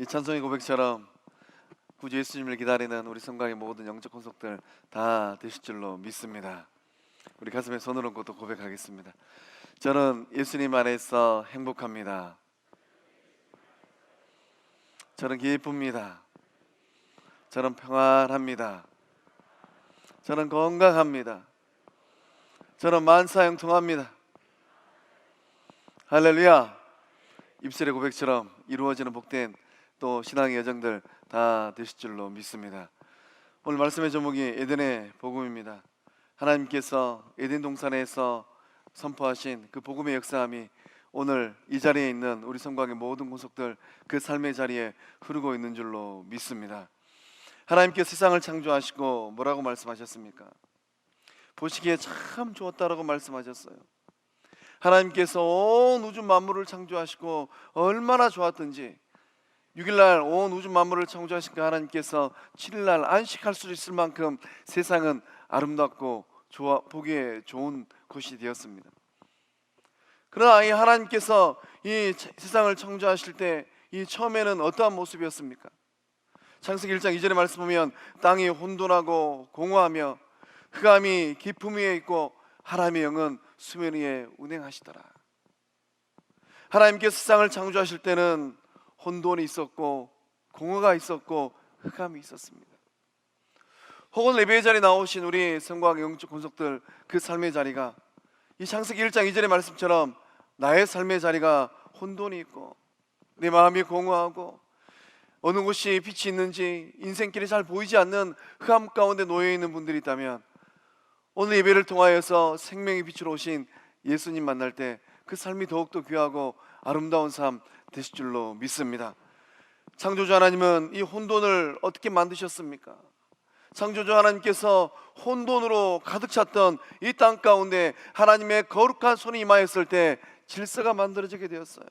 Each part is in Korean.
이 찬송의 고백처럼 구주 예수님을 기다리는 우리 성강의 모든 영적 권속들 다 되실 줄로 믿습니다. 우리 가슴에 손을 얹고 또 고백하겠습니다. 저는 예수님 안에서 행복합니다. 저는 기쁩니다. 저는 평안합니다. 저는 건강합니다. 저는 만사형통합니다. 할렐루야. 입술의 고백처럼 이루어지는 복된 또 신앙의 여정들 다 되실 줄로 믿습니다. 오늘 말씀의 제목이 에덴의 복음입니다. 하나님께서 에덴 동산에서 선포하신 그 복음의 역사함이 오늘 이 자리에 있는 우리 성곽의 모든 권속들 그 삶의 자리에 흐르고 있는 줄로 믿습니다. 하나님께서 세상을 창조하시고 뭐라고 말씀하셨습니까? 보시기에 참 좋았다라고 말씀하셨어요. 하나님께서 온 우주 만물을 창조하시고 얼마나 좋았던지 6일날 온 우주 만물을 창조하신 그 하나님께서 7일날 안식할 수 있을 만큼 세상은 아름답고 보기에 좋은 곳이 되었습니다. 그러나 이 하나님께서 이 세상을 창조하실 때 이 처음에는 어떠한 모습이었습니까? 창세기 1장 2절의 말씀 보면 땅이 혼돈하고 공허하며 흑암이 깊음 위에 있고 하나님의 영은 수면 위에 운행하시더라. 하나님께서 세상을 창조하실 때는 혼돈이 있었고 공허가 있었고 흑암이 있었습니다. 혹은 예배의 자리에 나오신 우리 성곽의 영적 권속들 그 삶의 자리가 이 창세기 1장 2절의 말씀처럼 나의 삶의 자리가 혼돈이 있고 내 마음이 공허하고 어느 곳이 빛이 있는지 인생길이 잘 보이지 않는 흑암 가운데 놓여있는 분들이 있다면 오늘 예배를 통하여서 생명의 빛으로 오신 예수님 만날 때 그 삶이 더욱더 귀하고 아름다운 삶 되실 줄로 믿습니다. 창조주 하나님은 이 혼돈을 어떻게 만드셨습니까? 창조주 하나님께서 혼돈으로 가득 찼던 이 땅 가운데 하나님의 거룩한 손이 임하였을 때 질서가 만들어지게 되었어요.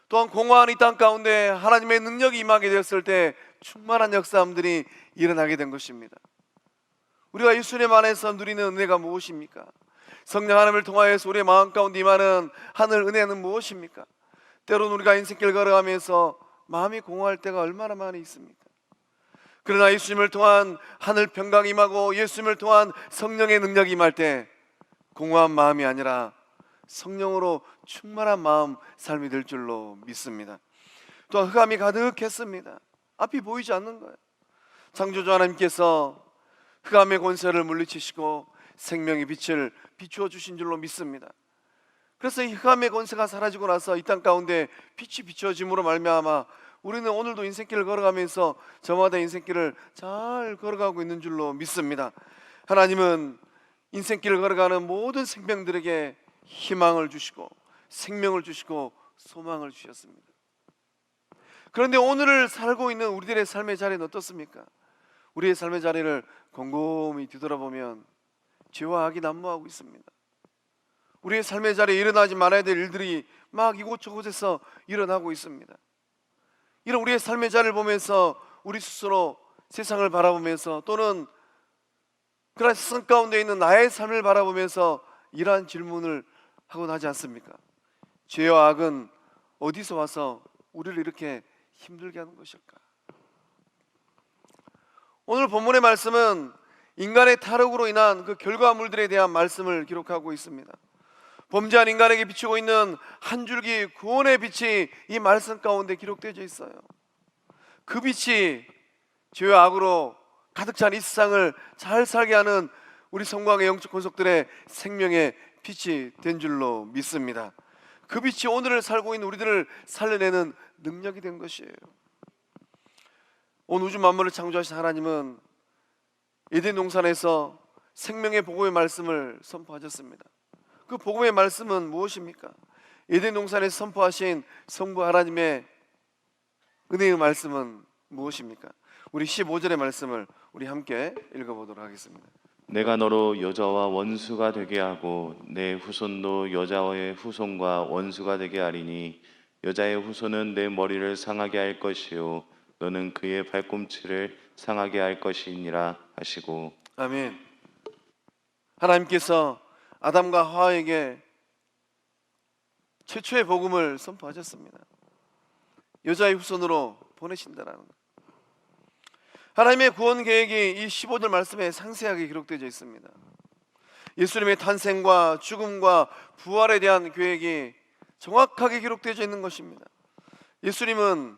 또한 공허한 이 땅 가운데 하나님의 능력이 임하게 되었을 때 충만한 역사함들이 일어나게 된 것입니다. 우리가 예수님 안에서 누리는 은혜가 무엇입니까? 성령 하나님을 통하여서 우리의 마음 가운데 임하는 하늘 은혜는 무엇입니까? 때로는 우리가 인생길 걸어가면서 마음이 공허할 때가 얼마나 많이 있습니까? 그러나 예수님을 통한 하늘 평강이 임하고 예수님을 통한 성령의 능력이 임할 때 공허한 마음이 아니라 성령으로 충만한 마음 삶이 될 줄로 믿습니다. 또한 흑암이 가득했습니다. 앞이 보이지 않는 거예요. 창조주 하나님께서 흑암의 권세를 물리치시고 생명의 빛을 비추어 주신 줄로 믿습니다. 그래서 이 흑암의 권세가 사라지고 나서 이 땅 가운데 빛이 비춰짐으로 말미암아 우리는 오늘도 인생길을 걸어가면서 저마다 인생길을 잘 걸어가고 있는 줄로 믿습니다. 하나님은 인생길을 걸어가는 모든 생명들에게 희망을 주시고 생명을 주시고 소망을 주셨습니다. 그런데 오늘을 살고 있는 우리들의 삶의 자리는 어떻습니까? 우리의 삶의 자리를 곰곰이 뒤돌아보면 죄와 악이 난무하고 있습니다. 우리의 삶의 자리에 일어나지 말아야 될 일들이 막 이곳저곳에서 일어나고 있습니다. 이런 우리의 삶의 자리를 보면서 우리 스스로 세상을 바라보면서 또는 그런 세상 가운데 있는 나의 삶을 바라보면서 이러한 질문을 하곤 하지 않습니까? 죄와 악은 어디서 와서 우리를 이렇게 힘들게 하는 것일까? 오늘 본문의 말씀은 인간의 타락으로 인한 그 결과물들에 대한 말씀을 기록하고 있습니다. 범죄한 인간에게 비추고 있는 한 줄기 구원의 빛이 이 말씀 가운데 기록되어 있어요. 그 빛이 죄와 악으로 가득 찬 이 세상을 잘 살게 하는 우리 성곽의 영적 권속들의 생명의 빛이 된 줄로 믿습니다. 그 빛이 오늘을 살고 있는 우리들을 살려내는 능력이 된 것이에요. 온 우주 만물을 창조하신 하나님은 에덴 동산에서 생명의 복음의 말씀을 선포하셨습니다. 그 복음의 말씀은 무엇입니까? 에덴 동산에서 선포하신 성부 하나님의 은혜의 말씀은 무엇입니까? 우리 15절의 말씀을 우리 함께 읽어보도록 하겠습니다. 내가 너로 여자와 원수가 되게 하고 내 후손도 여자의 후손과 원수가 되게 하리니 여자의 후손은 내 머리를 상하게 할 것이요 너는 그의 발꿈치를 상하게 할 것이니라 하시고. 아멘. 하나님께서 아담과 하와에게 최초의 복음을 선포하셨습니다. 여자의 후손으로 보내신다라는 거예요. 하나님의 구원 계획이 이 15절 말씀에 상세하게 기록되어 있습니다. 예수님의 탄생과 죽음과 부활에 대한 계획이 정확하게 기록되어 있는 것입니다. 예수님은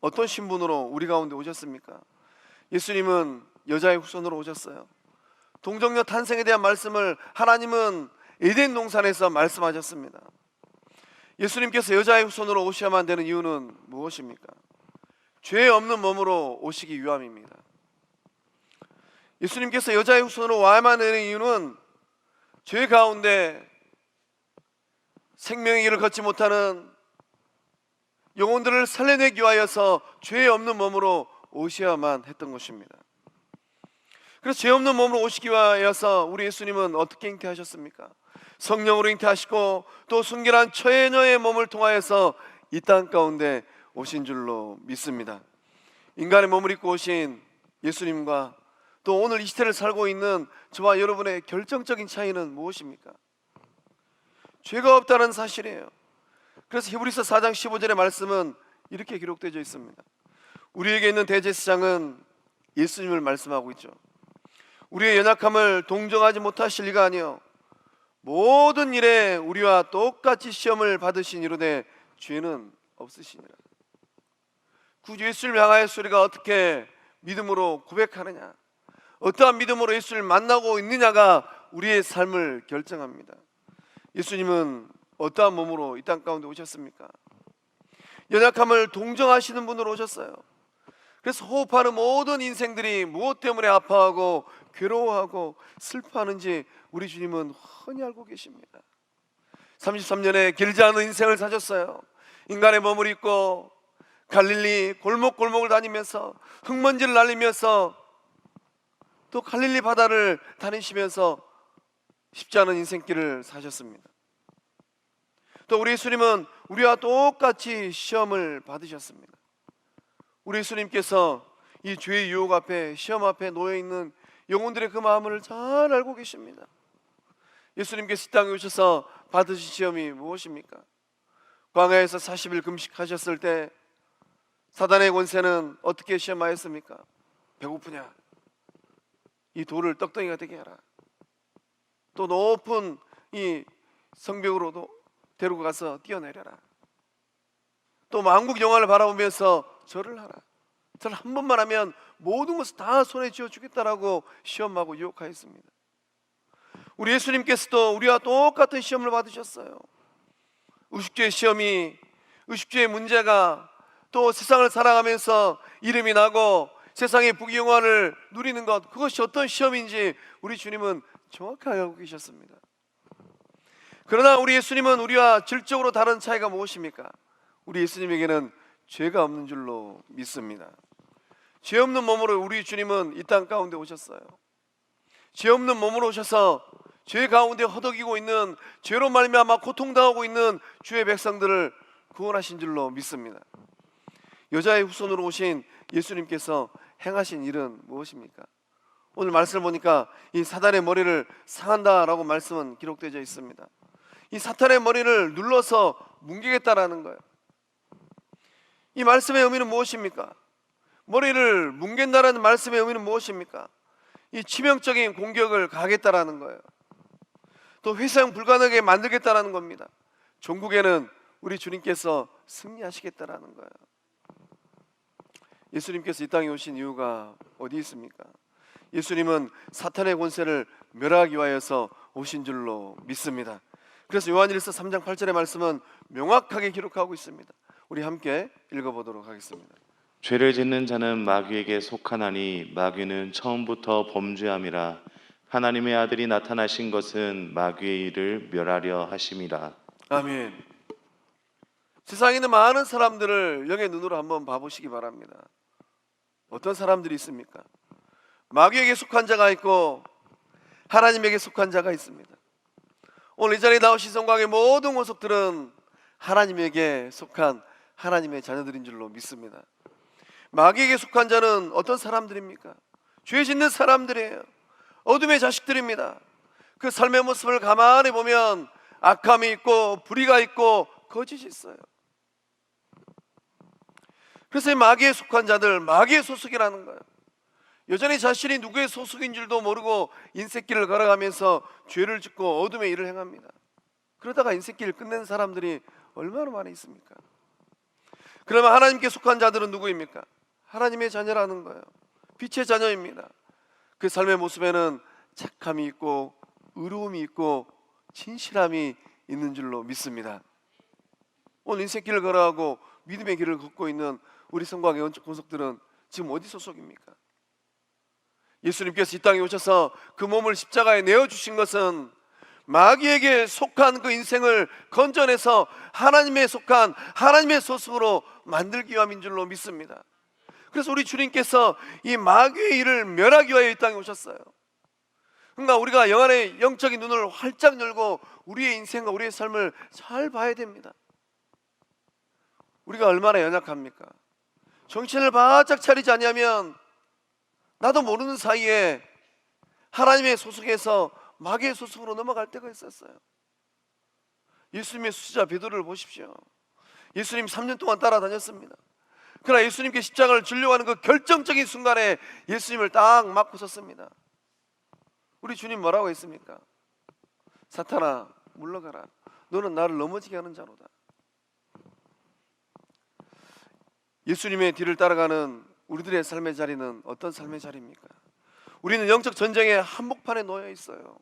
어떤 신분으로 우리 가운데 오셨습니까? 예수님은 여자의 후손으로 오셨어요. 동정녀 탄생에 대한 말씀을 하나님은 에덴 동산에서 말씀하셨습니다. 예수님께서 여자의 후손으로 오셔야만 되는 이유는 무엇입니까? 죄 없는 몸으로 오시기 위함입니다. 예수님께서 여자의 후손으로 와야만 되는 이유는 죄 가운데 생명의 길을 걷지 못하는 영혼들을 살려내기 위하여서 죄 없는 몸으로 오셔야만 했던 것입니다. 그래서 죄 없는 몸으로 오시기 위하여서 우리 예수님은 어떻게 잉태하셨습니까? 성령으로 잉태하시고 또 순결한 처녀의 몸을 통하여서 이 땅 가운데 오신 줄로 믿습니다. 인간의 몸을 입고 오신 예수님과 또 오늘 이 시대를 살고 있는 저와 여러분의 결정적인 차이는 무엇입니까? 죄가 없다는 사실이에요. 그래서 히브리서 4장 15절의 말씀은 이렇게 기록되어 있습니다. 우리에게 있는 대제사장은 예수님을 말씀하고 있죠. 우리의 연약함을 동정하지 못하실 리가 아니요 모든 일에 우리와 똑같이 시험을 받으신 이로되 죄는 없으시니라. 그 예수를 향하여 우리가 어떻게 믿음으로 고백하느냐, 어떠한 믿음으로 예수를 만나고 있느냐가 우리의 삶을 결정합니다. 예수님은 어떠한 몸으로 이 땅 가운데 오셨습니까? 연약함을 동정하시는 분으로 오셨어요. 그래서 호흡하는 모든 인생들이 무엇 때문에 아파하고 괴로워하고 슬퍼하는지 우리 주님은 훤히 알고 계십니다. 33년의 길지 않은 인생을 사셨어요. 인간의 몸을 입고 갈릴리 골목골목을 다니면서 흙먼지를 날리면서 또 갈릴리 바다를 다니시면서 쉽지 않은 인생길을 사셨습니다. 또 우리 예수님은 우리와 똑같이 시험을 받으셨습니다. 우리 예수님께서 이 죄의 유혹 앞에, 시험 앞에 놓여있는 영혼들의 그 마음을 잘 알고 계십니다. 예수님께서 이 땅에 오셔서 받으신 시험이 무엇입니까? 광야에서 40일 금식하셨을 때 사단의 권세는 어떻게 시험하였습니까? 배고프냐? 이 돌을 떡덩이가 되게 하라. 또 높은 이 성벽으로도 데리고 가서 뛰어내려라. 또 만국 영화를 바라보면서 절을 하라. 절 한 번만 하면 모든 것을 다 손에 쥐어주겠다라고 시험하고 유혹하였습니다. 우리 예수님께서도 우리와 똑같은 시험을 받으셨어요. 의식주의 시험이, 의식주의 문제가 또 세상을 살아가면서 이름이 나고 세상의 부귀영화를 누리는 것, 그것이 어떤 시험인지 우리 주님은 정확하게 알고 계셨습니다. 그러나 우리 예수님은 우리와 질적으로 다른 차이가 무엇입니까? 우리 예수님에게는 죄가 없는 줄로 믿습니다. 죄 없는 몸으로 우리 주님은 이 땅 가운데 오셨어요. 죄 없는 몸으로 오셔서 죄 가운데 허덕이고 있는, 죄로 말미암아 고통당하고 있는 주의 백성들을 구원하신 줄로 믿습니다. 여자의 후손으로 오신 예수님께서 행하신 일은 무엇입니까? 오늘 말씀을 보니까 이 사단의 머리를 상한다라고 말씀은 기록되어 있습니다. 이 사탄의 머리를 눌러서 뭉개겠다라는 거예요. 이 말씀의 의미는 무엇입니까? 머리를 뭉갠다라는 말씀의 의미는 무엇입니까? 이 치명적인 공격을 가하겠다라는 거예요. 또 회상 불가능하게 만들겠다라는 겁니다. 종국에는 우리 주님께서 승리하시겠다라는 거예요. 예수님께서 이 땅에 오신 이유가 어디 있습니까? 예수님은 사탄의 권세를 멸하기 위하여서 오신 줄로 믿습니다. 그래서 요한일서 3장 8절의 말씀은 명확하게 기록하고 있습니다. 우리 함께 읽어보도록 하겠습니다. 죄를 짓는 자는 마귀에게 속하나니 마귀는 처음부터 범죄함이라. 하나님의 아들이 나타나신 것은 마귀의 일을 멸하려 하심이라. 아멘. 세상에 있는 많은 사람들을 영의 눈으로 한번 봐보시기 바랍니다. 어떤 사람들이 있습니까? 마귀에게 속한 자가 있고 하나님에게 속한 자가 있습니다. 오늘 이 자리에 나오신 성광의 모든 권속들은 하나님에게 속한 하나님의 자녀들인 줄로 믿습니다. 마귀에게 속한 자는 어떤 사람들입니까? 죄 짓는 사람들이에요. 어둠의 자식들입니다. 그 삶의 모습을 가만히 보면 악함이 있고 불의가 있고 거짓이 있어요. 그래서 이 마귀에 속한 자들, 마귀의 소속이라는 거예요. 여전히 자신이 누구의 소속인 줄도 모르고 인생길을 걸어가면서 죄를 짓고 어둠의 일을 행합니다. 그러다가 인생길을 끝낸 사람들이 얼마나 많이 있습니까? 그러면 하나님께 속한 자들은 누구입니까? 하나님의 자녀라는 거예요. 빛의 자녀입니다. 그 삶의 모습에는 착함이 있고 의로움이 있고 진실함이 있는 줄로 믿습니다. 오늘 인생길을 걸어가고 믿음의 길을 걷고 있는 우리 성곽의 영적 권속들은 지금 어디 소속입니까? 예수님께서 이 땅에 오셔서 그 몸을 십자가에 내어주신 것은 마귀에게 속한 그 인생을 건져내서 하나님에 속한 하나님의 소속으로 만들기 위함인 줄로 믿습니다. 그래서 우리 주님께서 이 마귀의 일을 멸하기 위하여 이 땅에 오셨어요. 그러니까 우리가 영안의 영적인 눈을 활짝 열고 우리의 인생과 우리의 삶을 잘 봐야 됩니다. 우리가 얼마나 연약합니까? 정신을 바짝 차리지 않으면 나도 모르는 사이에 하나님의 소속에서 마귀의 소속으로 넘어갈 때가 있었어요. 예수님의 수지자 베드로를 보십시오. 예수님 3년 동안 따라다녔습니다. 그러나 예수님께 십자가를 지려고 하는 그 결정적인 순간에 예수님을 딱 맞고 섰습니다. 우리 주님 뭐라고 했습니까? 사탄아 물러가라, 너는 나를 넘어지게 하는 자로다. 예수님의 뒤를 따라가는 우리들의 삶의 자리는 어떤 삶의 자리입니까? 우리는 영적 전쟁의 한복판에 놓여 있어요.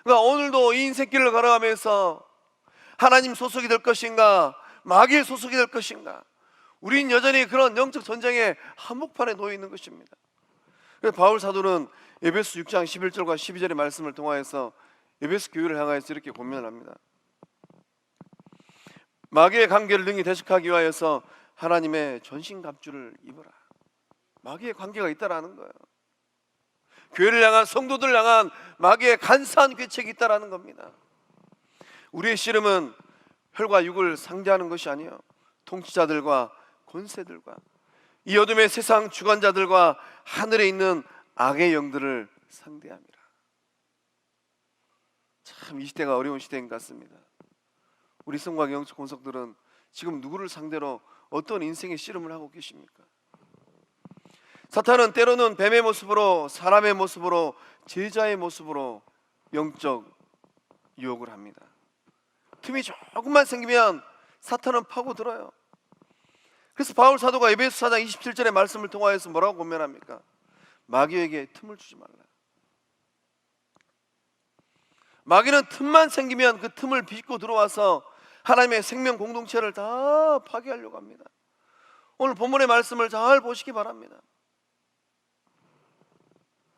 그러니까 오늘도 이 인생길을 걸어가면서 하나님 소속이 될 것인가 마귀의 소속이 될 것인가, 우리는 여전히 그런 영적 전쟁의 한복판에 놓여 있는 것입니다. 그래서 바울 사도는 에베소 6장 11절과 12절의 말씀을 통하여서 에베소 교회를 향하여서 이렇게 권면을 합니다. 마귀의 관계를 능히 대적하기 위하여서 하나님의 전신갑주를 입어라. 마귀의 관계가 있다라는 거예요. 교회를 향한, 성도들을 향한 마귀의 간사한 괴책이 있다라는 겁니다. 우리의 씨름은 혈과 육을 상대하는 것이 아니에요. 통치자들과 권세들과 이 어둠의 세상 주관자들과 하늘에 있는 악의 영들을 상대합니다. 참 이 시대가 어려운 시대인 것 같습니다. 우리 성곽의 영적 권속들은 지금 누구를 상대로 어떤 인생의 씨름을 하고 계십니까? 사탄은 때로는 뱀의 모습으로, 사람의 모습으로, 제자의 모습으로 영적 유혹을 합니다. 틈이 조금만 생기면 사탄은 파고들어요. 그래서 바울 사도가 에베소 4장 27절의 말씀을 통하여서 뭐라고 권면합니까? 마귀에게 틈을 주지 말라. 마귀는 틈만 생기면 그 틈을 비집고 들어와서 하나님의 생명 공동체를 다 파괴하려고 합니다. 오늘 본문의 말씀을 잘 보시기 바랍니다.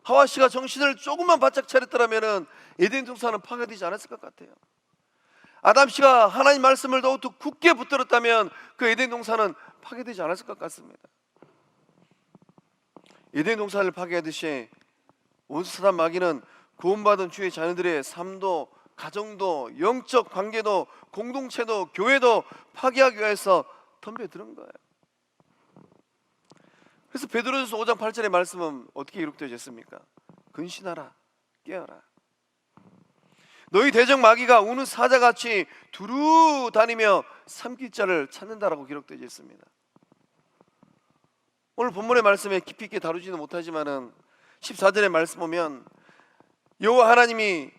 하와 씨가 정신을 조금만 바짝 차렸더라면 에덴 동산은 파괴되지 않았을 것 같아요. 아담 씨가 하나님 말씀을 더욱더 굳게 붙들었다면 그 에덴 동산은 파괴되지 않았을 것 같습니다. 에덴 동산을 파괴하듯이 원수 사단 마귀는 구원받은 주의 자녀들의 삶도, 가정도, 영적 관계도, 공동체도, 교회도 파괴하기 위해서 덤벼드는 거예요. 그래서 베드로전서 5장 8절의 말씀은 어떻게 기록되어 있습니까? 근신하라, 깨어라. 너희 대적 마귀가 우는 사자같이 두루 다니며 삼킬 자를 찾는다라고 기록되어 있습니다. 오늘 본문의 말씀에 깊이 있게 다루지는 못하지만은 14절의 말씀 보면 여호와 하나님이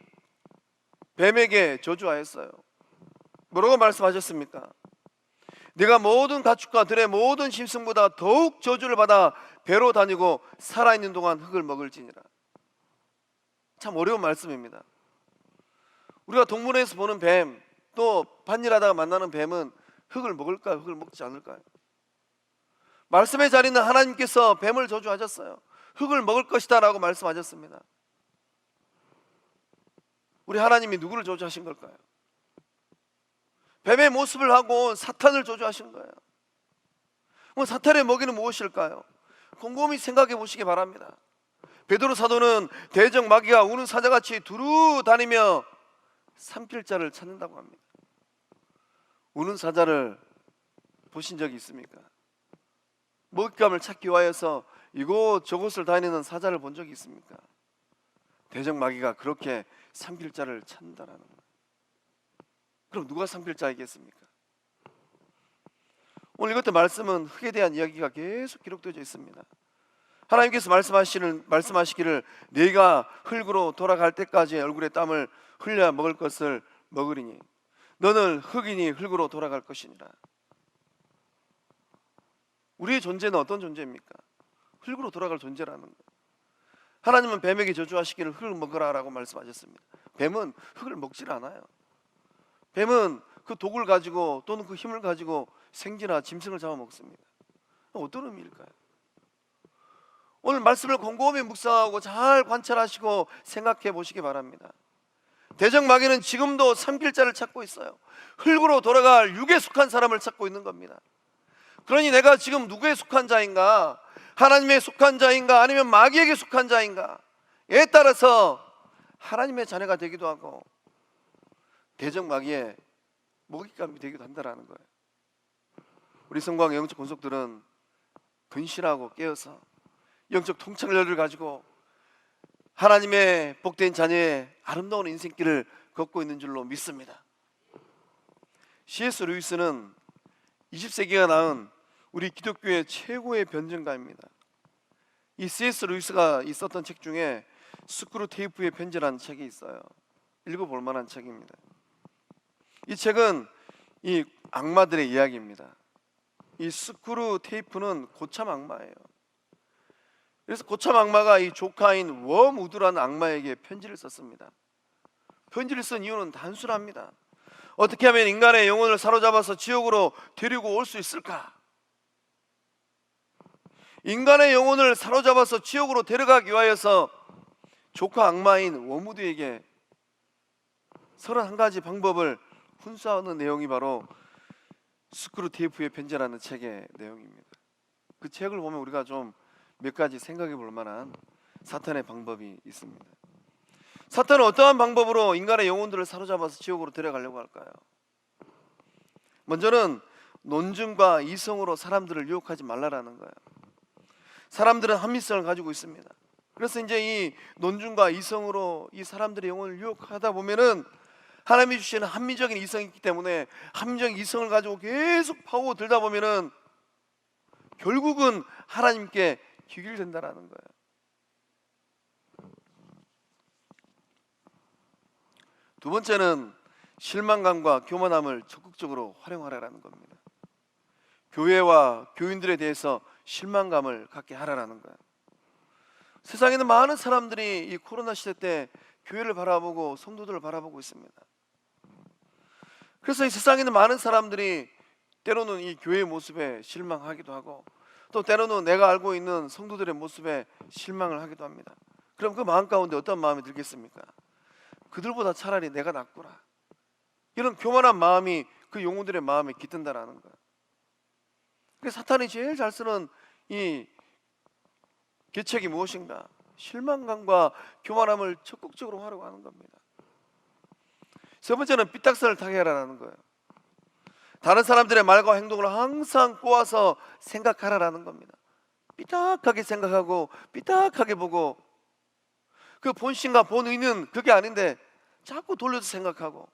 뱀에게 저주하였어요. 뭐라고 말씀하셨습니까? 네가 모든 가축과 들의 모든 짐승보다 더욱 저주를 받아 배로 다니고 살아있는 동안 흙을 먹을지니라. 참 어려운 말씀입니다. 우리가 동물원에서 보는 뱀, 또 밭일하다가 만나는 뱀은 흙을 먹을까요? 흙을 먹지 않을까요? 말씀의 자리는 하나님께서 뱀을 저주하셨어요. 흙을 먹을 것이다 라고 말씀하셨습니다. 우리 하나님이 누구를 저주하신 걸까요? 뱀의 모습을 하고 사탄을 저주하신 거예요. 그럼 사탄의 먹이는 무엇일까요? 곰곰이 생각해 보시기 바랍니다. 베드로 사도는 대적 마귀가 우는 사자같이 두루 다니며 삼킬 자를 찾는다고 합니다. 우는 사자를 보신 적이 있습니까? 먹잇감을 찾기 위하여서 이곳저곳을 다니는 사자를 본 적이 있습니까? 대적 마귀가 그렇게 삼킬 자를 찾는다라는 거예요. 그럼 누가 삼킬 자이겠습니까? 오늘 이것도 말씀은 흙에 대한 이야기가 계속 기록되어 있습니다. 하나님께서 말씀하시기를 네가 흙으로 돌아갈 때까지 얼굴에 땀을 흘려 먹을 것을 먹으리니 너는 흙이니 흙으로 돌아갈 것이니라. 우리의 존재는 어떤 존재입니까? 흙으로 돌아갈 존재라는 거예요. 하나님은 뱀에게 저주하시기를 흙을 먹으라라고 말씀하셨습니다. 뱀은 흙을 먹질 않아요. 뱀은 그 독을 가지고 또는 그 힘을 가지고 생쥐나 짐승을 잡아먹습니다. 어떤 의미일까요? 오늘 말씀을 곰곰이 묵상하고 잘 관찰하시고 생각해 보시기 바랍니다. 대적 마귀는 지금도 삼킬 자를 찾고 있어요. 흙으로 돌아갈 육에 속한 사람을 찾고 있는 겁니다. 그러니 내가 지금 누구에 속한 자인가? 하나님에 속한 자인가? 아니면 마귀에게 속한 자인가?에 따라서 하나님의 자녀가 되기도 하고 대적 마귀의 먹잇감이 되기도 한다는 거예요. 우리 성광 영적 권속들은 근실하고 깨어서 영적 통찰력을 가지고 하나님의 복된 자녀의 아름다운 인생길을 걷고 있는 줄로 믿습니다. C.S. 루이스는 20세기가 낳은 우리 기독교의 최고의 변증가입니다. 이 C.S. 루이스가 썼던 책 중에 스크루 테이프의 편지라는 책이 있어요. 읽어볼 만한 책입니다. 이 책은 이 악마들의 이야기입니다. 이 스크루 테이프는 고참 악마예요. 그래서 고참 악마가 이 조카인 웜우드라는 악마에게 편지를 썼습니다. 편지를 쓴 이유는 단순합니다. 어떻게 하면 인간의 영혼을 사로잡아서 지옥으로 데리고 올 수 있을까? 인간의 영혼을 사로잡아서 지옥으로 데려가기 위하여서 조카 악마인 웜우드에게 31가지 방법을 훈수하는 내용이 바로 스크루 테이프의 편지라는 책의 내용입니다. 그 책을 보면 우리가 좀 몇 가지 생각해 볼 만한 사탄의 방법이 있습니다. 사탄은 어떠한 방법으로 인간의 영혼들을 사로잡아서 지옥으로 데려가려고 할까요? 먼저는 논증과 이성으로 사람들을 유혹하지 말라라는 거예요. 사람들은 합리성을 가지고 있습니다. 그래서 이제 이 논증과 이성으로 이 사람들의 영혼을 유혹하다 보면은 하나님이 주시는 합리적인 이성이 있기 때문에 합리적인 이성을 가지고 계속 파고들다 보면은 결국은 하나님께 귀결된다라는 거예요. 두 번째는 실망감과 교만함을 적극적으로 활용하라는 겁니다. 교회와 교인들에 대해서 실망감을 갖게 하라는 거예요. 세상에는 많은 사람들이 이 코로나 시대 때 교회를 바라보고 성도들을 바라보고 있습니다. 그래서 이 세상에는 많은 사람들이 때로는 이 교회의 모습에 실망하기도 하고 또 때로는 내가 알고 있는 성도들의 모습에 실망을 하기도 합니다. 그럼 그 마음 가운데 어떤 마음이 들겠습니까? 그들보다 차라리 내가 낫구나. 이런 교만한 마음이 그 영혼들의 마음에 깃든다라는 거예요. 그래서 사탄이 제일 잘 쓰는 이 계책이 무엇인가? 실망감과 교만함을 적극적으로 활용하는 겁니다. 세 번째는 삐딱선을 타게 하라는 거예요. 다른 사람들의 말과 행동을 항상 꼬아서 생각하라는 겁니다. 삐딱하게 생각하고 삐딱하게 보고 그 본심과 본의는 그게 아닌데 자꾸 돌려서 생각하고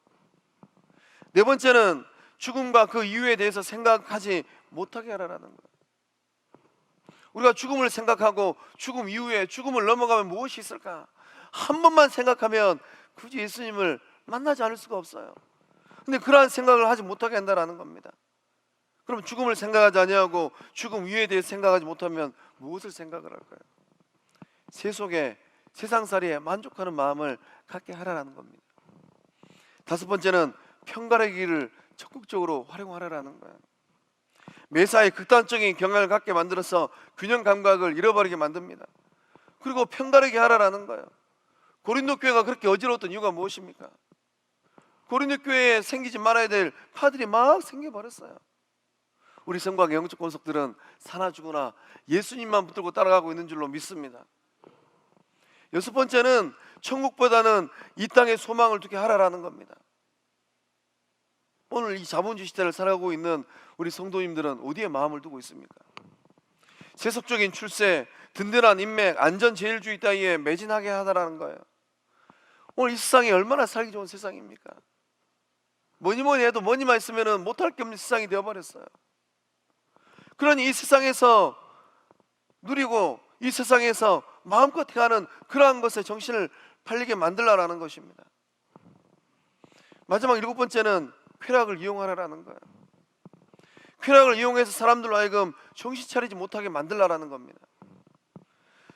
네 번째는 죽음과 그 이유에 대해서 생각하지 못하게 하라는 거예요. 우리가 죽음을 생각하고 죽음 이후에 죽음을 넘어가면 무엇이 있을까? 한 번만 생각하면 굳이 예수님을 만나지 않을 수가 없어요. 근데 그러한 생각을 하지 못하게 한다는 겁니다. 그럼 죽음을 생각하지 아니하고 죽음 이유에 대해 생각하지 못하면 무엇을 생각을 할까요? 세속에 세상살이에 만족하는 마음을 갖게 하라는 겁니다. 다섯 번째는 편가르기를 적극적으로 활용하라는 거예요. 매사에 극단적인 경향을 갖게 만들어서 균형 감각을 잃어버리게 만듭니다. 그리고 편가르기 하라는 거예요. 고린도 교회가 그렇게 어지러웠던 이유가 무엇입니까? 고린도 교회에 생기지 말아야 될 파들이 막 생겨버렸어요. 우리 성곽의 영적 권속들은 사나 죽으나 예수님만 붙들고 따라가고 있는 줄로 믿습니다. 여섯 번째는 천국보다는 이 땅에 소망을 두게 하라는 겁니다. 오늘 이 자본주의 시대를 살아가고 있는 우리 성도님들은 어디에 마음을 두고 있습니까? 세속적인 출세, 든든한 인맥, 안전제일주의 따위에 매진하게 하라는 거예요. 오늘 이 세상이 얼마나 살기 좋은 세상입니까? 뭐니 해도 뭐니만 있으면 못할 게 없는 세상이 되어버렸어요. 그러니 이 세상에서 누리고 이 세상에서 마음껏 행하는 그러한 것에 정신을 팔리게 만들라라는 것입니다. 마지막 7번째는 쾌락을 이용하라라는 거예요. 쾌락을 이용해서 사람들로 하여금 정신 차리지 못하게 만들라라는 겁니다.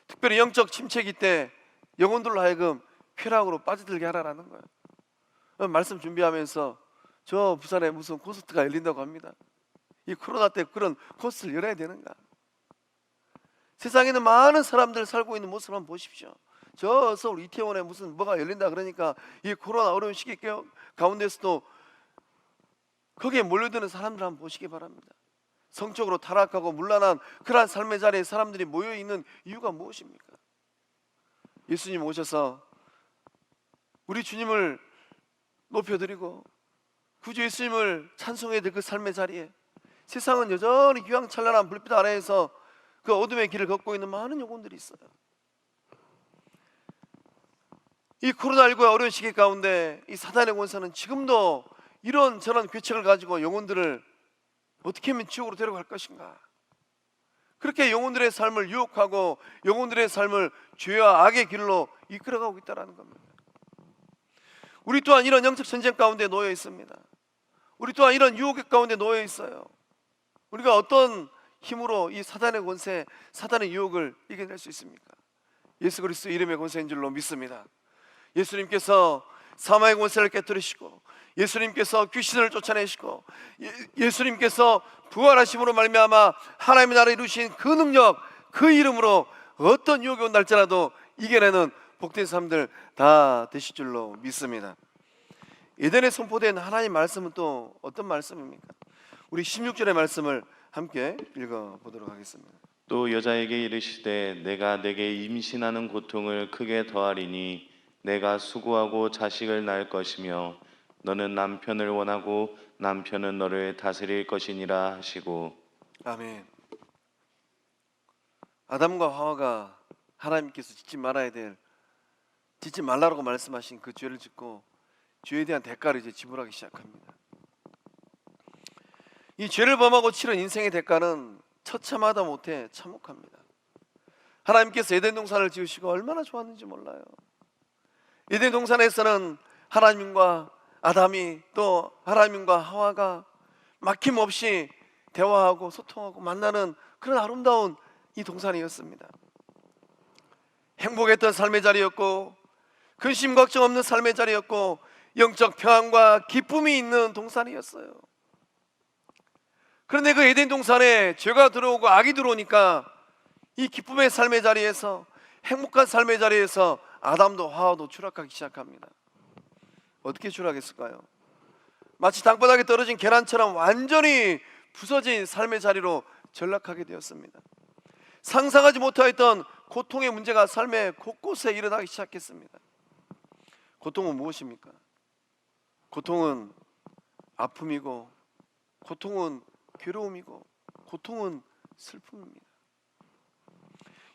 특별히 영적 침체기 때 영혼들로 하여금 쾌락으로 빠져들게 하라라는 거예요. 말씀 준비하면서 저 부산에 무슨 콘서트가 열린다고 합니다. 이 코로나 때 그런 콘서트를 열어야 되는가? 세상에는 많은 사람들 살고 있는 모습을 한번 보십시오. 저 서울 이태원에 무슨 뭐가 열린다 그러니까 이 코로나 어려운 시기 가운데서도 거기에 몰려드는 사람들 한번 보시기 바랍니다. 성적으로 타락하고 문란한 그러한 삶의 자리에 사람들이 모여있는 이유가 무엇입니까? 예수님 오셔서 우리 주님을 높여드리고 구주 예수님을 찬송해야 될 그 삶의 자리에 세상은 여전히 휘황찬란한 불빛 아래에서 그 어둠의 길을 걷고 있는 많은 영혼들이 있어요. 이 코로나19의 어려운 시기 가운데 이 사단의 권세는 지금도 이런 저런 괴책을 가지고 영혼들을 어떻게 하면 지옥으로 데려갈 것인가, 그렇게 영혼들의 삶을 유혹하고 영혼들의 삶을 죄와 악의 길로 이끌어가고 있다는 겁니다. 우리 또한 이런 영적 전쟁 가운데 놓여 있습니다. 우리 또한 이런 유혹의 가운데 놓여 있어요. 우리가 어떤 힘으로 이 사단의 권세, 사단의 유혹을 이겨낼 수 있습니까? 예수 그리스도 이름의 권세인 줄로 믿습니다. 예수님께서 사망의 권세를 깨뜨리시고 예수님께서 귀신을 쫓아내시고 예수님께서 부활하심으로 말미암아 하나님의 나라를 이루신 그 능력, 그 이름으로 어떤 유혹이 온날지라도 이겨내는 복된 사람들 다 되실 줄로 믿습니다. 에덴에 선포된 하나님 말씀은 또 어떤 말씀입니까? 우리 16절의 말씀을 함께 읽어보도록 하겠습니다. 또 여자에게 이르시되 내가 내게 임신하는 고통을 크게 더하리니 내가 수고하고 자식을 낳을 것이며 너는 남편을 원하고 남편은 너를 다스릴 것이니라 하시고. 아멘. 아담과 하와가 하나님께서 짓지 말라고 말씀하신 그 죄를 짓고 죄에 대한 대가를 이제 지불하기 시작합니다. 이 죄를 범하고 치른 인생의 대가는 처참하다 못해 참혹합니다. 하나님께서 에덴 동산을 지으시고 얼마나 좋았는지 몰라요. 에덴 동산에서는 하나님과 아담이 또 하나님과 하와가 막힘없이 대화하고 소통하고 만나는 그런 아름다운 이 동산이었습니다. 행복했던 삶의 자리였고 근심 걱정 없는 삶의 자리였고 영적 평안과 기쁨이 있는 동산이었어요. 그런데 그 에덴 동산에 죄가 들어오고 악이 들어오니까 이 기쁨의 삶의 자리에서, 행복한 삶의 자리에서 아담도 하와도 추락하기 시작합니다. 어떻게 추락했을까요? 마치 땅바닥에 떨어진 계란처럼 완전히 부서진 삶의 자리로 전락하게 되었습니다. 상상하지 못하였던 고통의 문제가 삶의 곳곳에 일어나기 시작했습니다. 고통은 무엇입니까? 고통은 아픔이고, 고통은 괴로움이고, 고통은 슬픔입니다.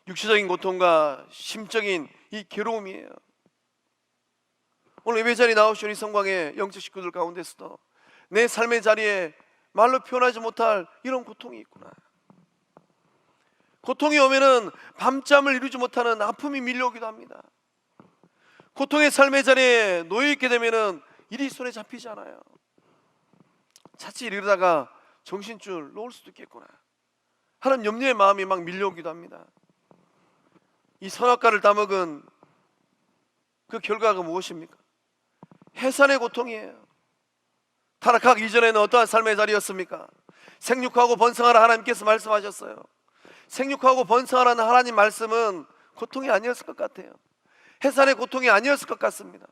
육체적인 고통과 심적인 이 괴로움이에요. 오늘 예배 자리에 나오신 우리 성광의 영적 식구들 가운데서도 내 삶의 자리에 말로 표현하지 못할 이런 고통이 있구나. 고통이 오면은 밤잠을 이루지 못하는 아픔이 밀려오기도 합니다. 고통의 삶의 자리에 놓여있게 되면은 일이 손에 잡히지 않아요. 자칫 이러다가 정신줄 놓을 수도 있겠구나 하는 염려의 마음이 막 밀려오기도 합니다. 이 선악과를 따먹은 그 결과가 무엇입니까? 해산의 고통이에요. 타락하기 이전에는 어떠한 삶의 자리였습니까? 생육하고 번성하라 하나님께서 말씀하셨어요. 생육하고 번성하라는 하나님 말씀은 고통이 아니었을 것 같아요. 해산의 고통이 아니었을 것 같습니다.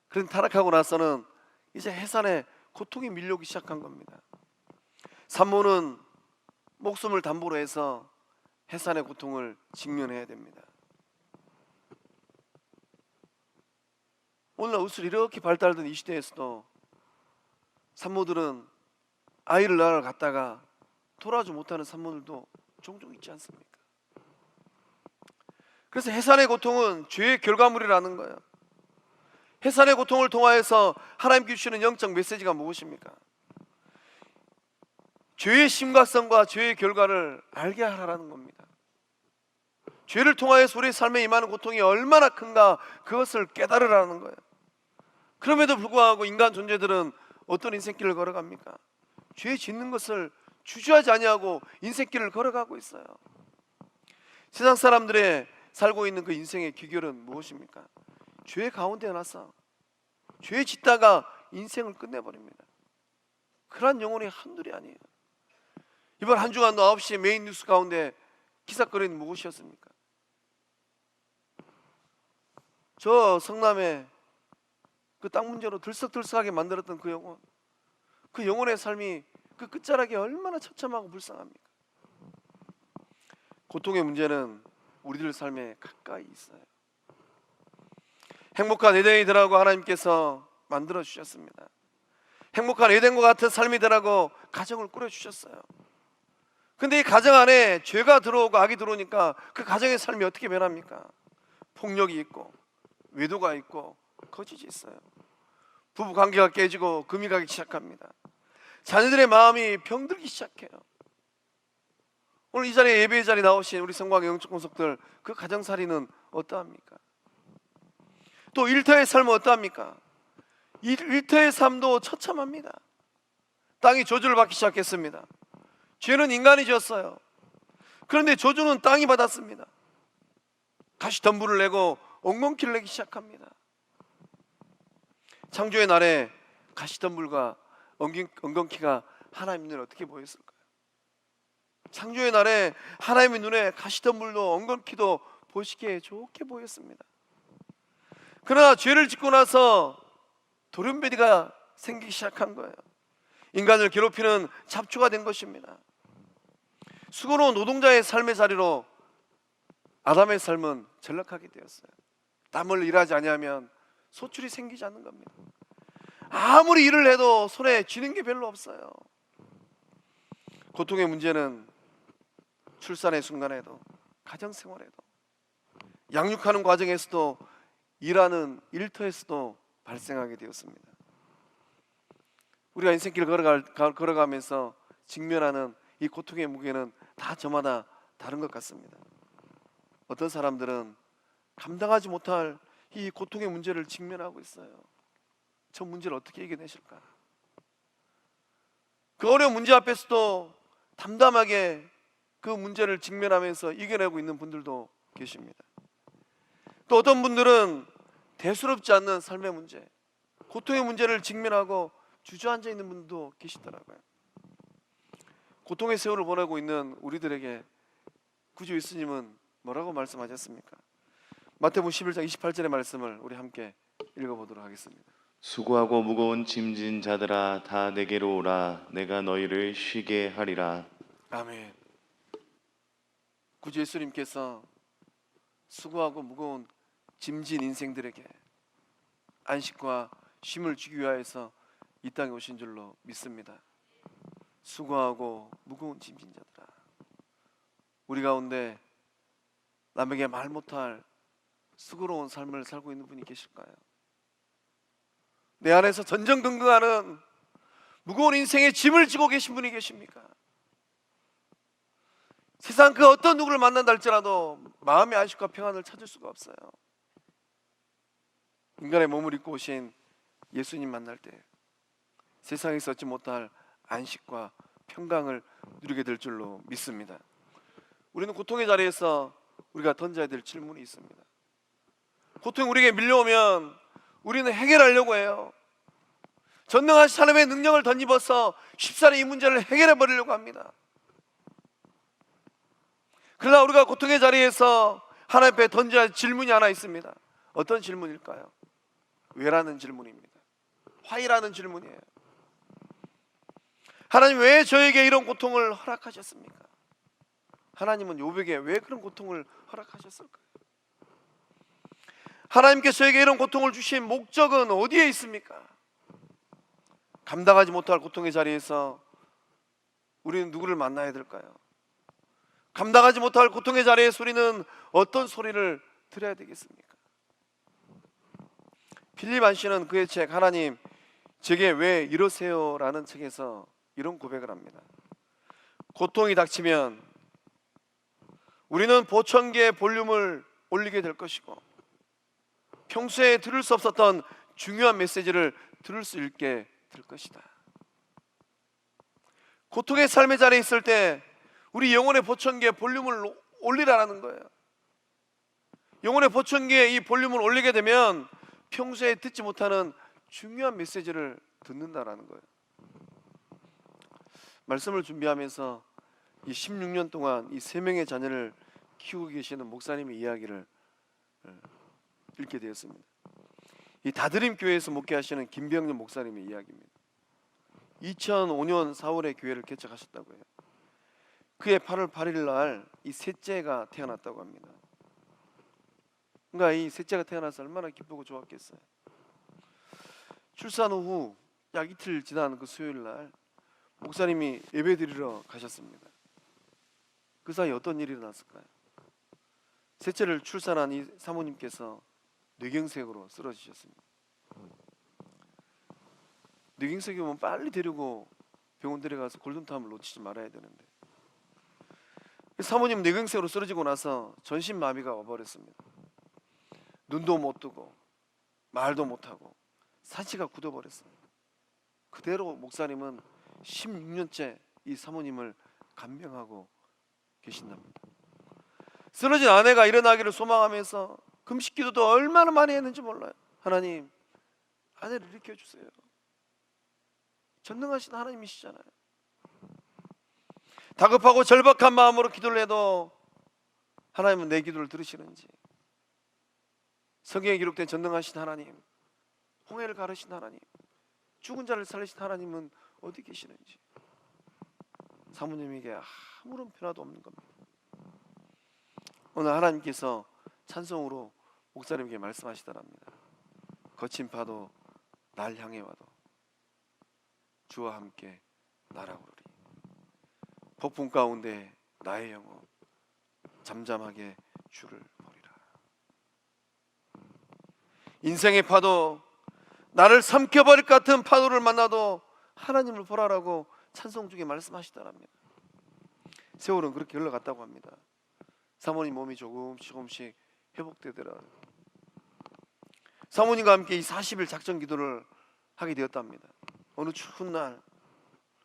그런 타락하고 나서는 이제 해산의 고통이 밀려오기 시작한 겁니다. 산모는 목숨을 담보로 해서 해산의 고통을 직면해야 됩니다. 오늘날 의술이 이렇게 발달된 이 시대에서도 산모들은 아이를 낳으러 갔다가 돌아오지 못하는 산모들도 종종 있지 않습니까? 그래서 해산의 고통은 죄의 결과물이라는 거예요. 해산의 고통을 통하여서 하나님께 주시는 영적 메시지가 무엇입니까? 죄의 심각성과 죄의 결과를 알게 하라는 겁니다. 죄를 통하여서 우리의 삶에 임하는 고통이 얼마나 큰가 그것을 깨달으라는 거예요. 그럼에도 불구하고 인간 존재들은 어떤 인생길을 걸어갑니까? 죄 짓는 것을 주저하지 아니하고 인생길을 걸어가고 있어요. 세상 사람들의 살고 있는 그 인생의 귀결은 무엇입니까? 죄 가운데 나서 죄 짓다가 인생을 끝내버립니다. 그러한 영혼이 한둘이 아니에요. 이번 한 주간도 9시 메인 뉴스 가운데 기사거리는 무엇이었습니까? 저 성남에 그 땅 문제로 들썩들썩하게 만들었던 그 영혼, 그 영혼의 삶이 그 끝자락이 얼마나 처참하고 불쌍합니까? 고통의 문제는 우리들 삶에 가까이 있어요. 행복한 에덴이 되라고 하나님께서 만들어 주셨습니다. 행복한 에덴과 같은 삶이 되라고 가정을 꾸려 주셨어요. 근데 이 가정 안에 죄가 들어오고 악이 들어오니까 그 가정의 삶이 어떻게 변합니까? 폭력이 있고 외도가 있고 거짓이 있어요. 부부 관계가 깨지고 금이 가기 시작합니다. 자녀들의 마음이 병들기 시작해요. 오늘 이 자리에 예배의 자리에 나오신 우리 성광의 영적 권속들, 그 가정살이는 어떠합니까? 또 일터의 삶은 어떠합니까? 일터의 삶도 처참합니다. 땅이 저주를 받기 시작했습니다. 죄는 인간이 지었어요. 그런데 저주는 땅이 받았습니다. 가시덤불을 내고 엉겅퀴를 내기 시작합니다. 창조의 날에 가시덤불과 엉겅퀴가 하나님 눈에 어떻게 보였을까요? 창조의 날에 하나님의 눈에 가시덤불도 엉겅퀴도 보시기에 좋게 보였습니다. 그러나 죄를 짓고 나서 돌연변이가 생기기 시작한 거예요. 인간을 괴롭히는 잡초가 된 것입니다. 수고로운 노동자의 삶의 자리로 아담의 삶은 전락하게 되었어요. 땀을 일하지 아니하면 소출이 생기지 않는 겁니다. 아무리 일을 해도 손에 쥐는 게 별로 없어요. 고통의 문제는 출산의 순간에도, 가정생활에도, 양육하는 과정에서도, 일하는 일터에서도 발생하게 되었습니다. 우리가 인생길을 걸어가면서 직면하는 이 고통의 무게는 다 저마다 다른 것 같습니다. 어떤 사람들은 감당하지 못할 이 고통의 문제를 직면하고 있어요. 저 문제를 어떻게 이겨내실까? 그 어려운 문제 앞에서도 담담하게 그 문제를 직면하면서 이겨내고 있는 분들도 계십니다. 또 어떤 분들은 대수롭지 않는 삶의 문제, 고통의 문제를 직면하고 주저앉아 있는 분도 계시더라고요. 고통의 세월을 보내고 있는 우리들에게 구주 예수님은 뭐라고 말씀하셨습니까? 마태복음 11장 28절의 말씀을 우리 함께 읽어보도록 하겠습니다. 수고하고 무거운 짐진 자들아 다 내게로 오라 내가 너희를 쉬게 하리라. 아멘. 구주 예수님께서 수고하고 무거운 짐진 인생들에게 안식과 쉼을 주기 위하여서 이 땅에 오신 줄로 믿습니다. 수고하고 무거운 짐진 자들아, 우리 가운데 남에게 말 못할 수고로운 삶을 살고 있는 분이 계실까요? 내 안에서 전전긍긍하는 무거운 인생의 짐을 지고 계신 분이 계십니까? 세상 그 어떤 누구를 만난다 할지라도 마음의 안식과 평안을 찾을 수가 없어요. 인간의 몸을 입고 오신 예수님 만날 때 세상에서 얻지 못할 안식과 평강을 누리게 될 줄로 믿습니다. 우리는 고통의 자리에서 우리가 던져야 될 질문이 있습니다. 고통이 우리에게 밀려오면 우리는 해결하려고 해요. 전능하신 하나님의 능력을 덧입어서 쉽사리 이 문제를 해결해 버리려고 합니다. 그러나 우리가 고통의 자리에서 하나님 앞에 던져야 할 질문이 하나 있습니다. 어떤 질문일까요? 왜라는 질문입니다. why라는 질문이에요. 하나님 왜 저에게 이런 고통을 허락하셨습니까? 하나님은 욥에게 왜 그런 고통을 허락하셨을까요? 하나님께서 저에게 이런 고통을 주신 목적은 어디에 있습니까? 감당하지 못할 고통의 자리에서 우리는 누구를 만나야 될까요? 감당하지 못할 고통의 자리에서 우리는 어떤 소리를 들어야 되겠습니까? 필립 안시는 그의 책 하나님 제게 왜 이러세요? 라는 책에서 이런 고백을 합니다. 고통이 닥치면 우리는 보청기의 볼륨을 올리게 될 것이고 평소에 들을 수 없었던 중요한 메시지를 들을 수 있게 될 것이다. 고통의 삶의 자리에 있을 때 우리 영혼의 보청기의 볼륨을 올리라는 거예요. 영혼의 보청기에 이 볼륨을 올리게 되면 평소에 듣지 못하는 중요한 메시지를 듣는다라는 거예요. 말씀을 준비하면서 이 16년 동안 이 3명의 자녀를 키우고 계시는 목사님의 이야기를 읽게 되었습니다. 이 다드림 교회에서 목회하시는 김병준 목사님의 이야기입니다. 2005년 4월에 교회를 개척하셨다고 해요. 그해 8월 8일 날 이 셋째가 태어났다고 합니다. 그러니까 이 셋째가 태어나서 얼마나 기쁘고 좋았겠어요. 출산 후 약 이틀 지난 그 수요일 날 목사님이 예배 드리러 가셨습니다. 그 사이 어떤 일이 일어났을까요? 셋째를 출산한 이 사모님께서 뇌경색으로 쓰러지셨습니다. 뇌경색이면 빨리 데리고 병원 데려가서 골든타임을 놓치지 말아야 되는데 사모님 뇌경색으로 쓰러지고 나서 전신마비가 와버렸습니다. 눈도 못 뜨고 말도 못하고 사지가 굳어버렸습니다. 그대로 목사님은 16년째 이 사모님을 간병하고 계신답니다. 쓰러진 아내가 일어나기를 소망하면서 금식기도도 얼마나 많이 했는지 몰라요. 하나님, 아내를 일으켜주세요. 전능하신 하나님이시잖아요. 다급하고 절박한 마음으로 기도를 해도 하나님은 내 기도를 들으시는지, 성경에 기록된 전능하신 하나님, 홍해를 가르신 하나님, 죽은 자를 살리신 하나님은 어디 계시는지 사모님에게 아무런 변화도 없는 겁니다. 오늘 하나님께서 찬송으로 목사님에게 말씀하시더랍니다. 거친 파도 날 향해 와도 주와 함께 날아오르리. 폭풍 가운데 나의 영혼 잠잠하게 주를 보리라. 인생의 파도, 나를 삼켜버릴 것 같은 파도를 만나도 하나님을 보라라고 찬송 중에 말씀하시더랍니다. 세월은 그렇게 흘러갔다고 합니다. 사모님 몸이 조금씩 회복되더라고요. 사모님과 함께 이 40일 작전 기도를 하게 되었답니다. 어느 추운 날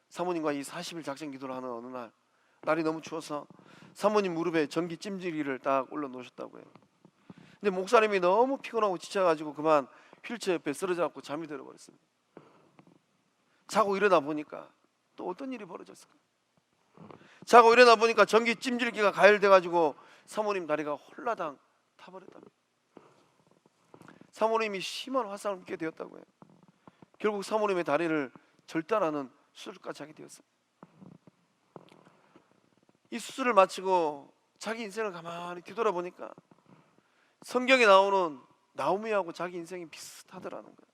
사모님과 이 40일 작전 기도를 하는 어느 날 날이 너무 추워서 사모님 무릎에 전기 찜질기를 딱 올려 놓으셨다고 해요. 근데 목사님이 너무 피곤하고 지쳐가지고 그만 휠체어 옆에 쓰러져갖고 잠이 들어버렸습니다. 자고 일어나 보니까 또 어떤 일이 벌어졌을까요? 자고 일어나 보니까 전기 찜질기가 가열돼가지고 사모님 다리가 홀라당 타버렸답니다. 사모님이 심한 화상을 입게 되었다고 해요. 결국 사모님의 다리를 절단하는 수술까지 하게 되었습니다. 이 수술을 마치고 자기 인생을 가만히 뒤돌아보니까 성경에 나오는 나오미하고 자기 인생이 비슷하더라는 거예요.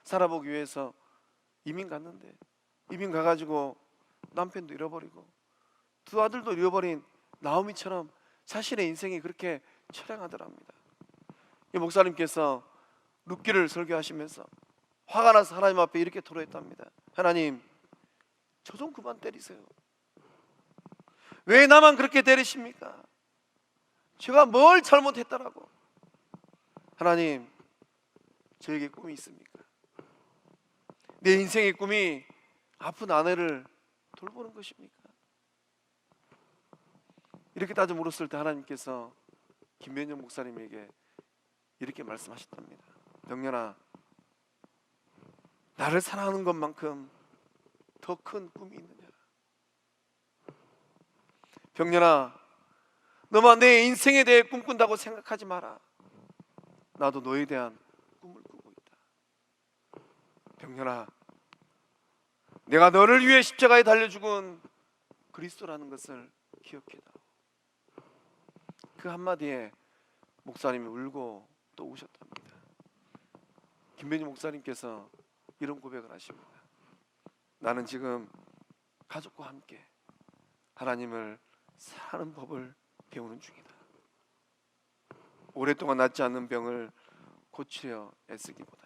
살아보기 위해서 이민 갔는데 이민 가가지고 남편도 잃어버리고 두 아들도 잃어버린 나오미처럼 자신의 인생이 그렇게 처량하더랍니다. 이 목사님께서 룻기를 설교하시면서 화가 나서 하나님 앞에 이렇게 토로했답니다. 하나님, 저 좀 그만 때리세요. 왜 나만 그렇게 때리십니까? 제가 뭘 잘못했다라고. 하나님, 저에게 꿈이 있습니까? 내 인생의 꿈이 아픈 아내를 돌보는 것입니까? 이렇게 따져 물었을 때 하나님께서 김변정 목사님에게 이렇게 말씀하셨답니다. 병년아, 나를 사랑하는 것만큼 더 큰 꿈이 있느냐? 병년아, 너만 내 인생에 대해 꿈꾼다고 생각하지 마라. 나도 너에 대한 꿈을 꾸고 있다. 병년아, 내가 너를 위해 십자가에 달려 죽은 그리스도라는 것을 기억해다. 그 한마디에 목사님이 울고 또 우셨답니다. 김변희 목사님께서 이런 고백을 하십니다. 나는 지금 가족과 함께 하나님을 사는 법을 배우는 중이다. 오랫동안 낫지 않는 병을 고치려 애쓰기보다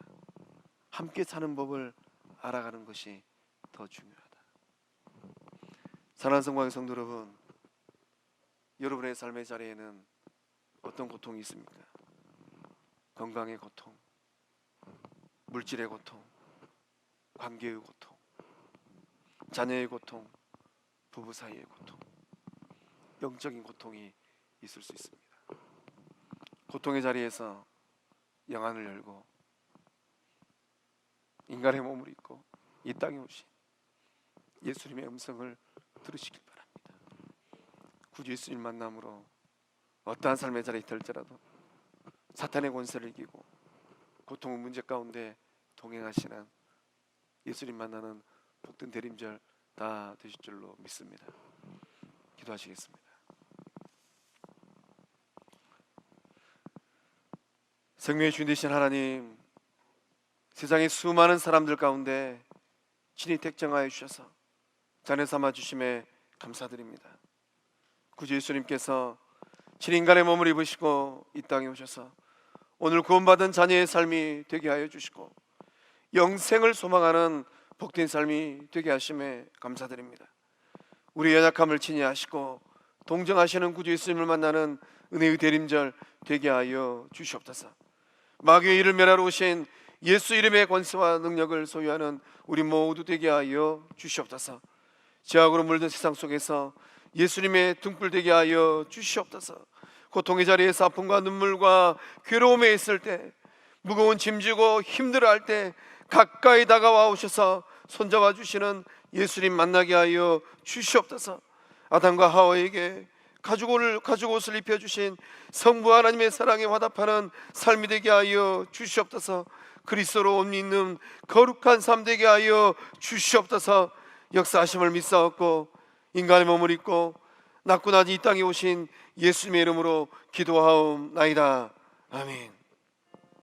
함께 사는 법을 알아가는 것이 더 중요하다. 사랑하는 성광의 성도 여러분, 여러분의 삶의 자리에는 어떤 고통이 있습니까? 건강의 고통, 물질의 고통, 관계의 고통, 자녀의 고통, 부부 사이의 고통, 영적인 고통이 있을 수 있습니다. 고통의 자리에서 영안을 열고 인간의 몸을 입고 이 땅에 오신 예수님의 음성을 들으시길 바랍니다. 구주 예수님 만남으로 어떠한 삶의 자리에 있을지라도 사탄의 권세를 이기고 고통의 문제 가운데 동행하시는 예수님 만나는 복된 대림절 다 되실 줄로 믿습니다. 기도하시겠습니다. 생명의 주인 되신 하나님, 세상의 수많은 사람들 가운데 친히 택정하여 주셔서 자녀 삼아 주심에 감사드립니다. 구주 예수님께서 친히 인간의 몸을 입으시고 이 땅에 오셔서 오늘 구원받은 자녀의 삶이 되게 하여 주시고 영생을 소망하는 복된 삶이 되게 하심에 감사드립니다. 우리 연약함을 친히 하시고 동정하시는 구주 예수님을 만나는 은혜의 대림절 되게 하여 주시옵소서. 마귀의 일을 멸하러 오신 예수 이름의 권세와 능력을 소유하는 우리 모두 되게 하여 주시옵소서. 죄악으로 물든 세상 속에서 예수님의 등불 되게 하여 주시옵소서. 고통의 자리에서 아픔과 눈물과 괴로움에 있을 때, 무거운 짐 지고 힘들어할 때 가까이 다가와 오셔서 손잡아 주시는 예수님 만나게 하여 주시옵소서. 아담과 하와에게 가죽 옷을 입혀주신 성부 하나님의 사랑에 화답하는 삶이 되게 하여 주시옵소서. 그리스도로 옷 입는 거룩한 삶 되게 하여 주시옵소서. 역사하심을 믿사옵고 인간의 몸을 입고 낮고 낮이 이 땅에 오신 예수님의 이름으로 기도하옵나이다. 아멘.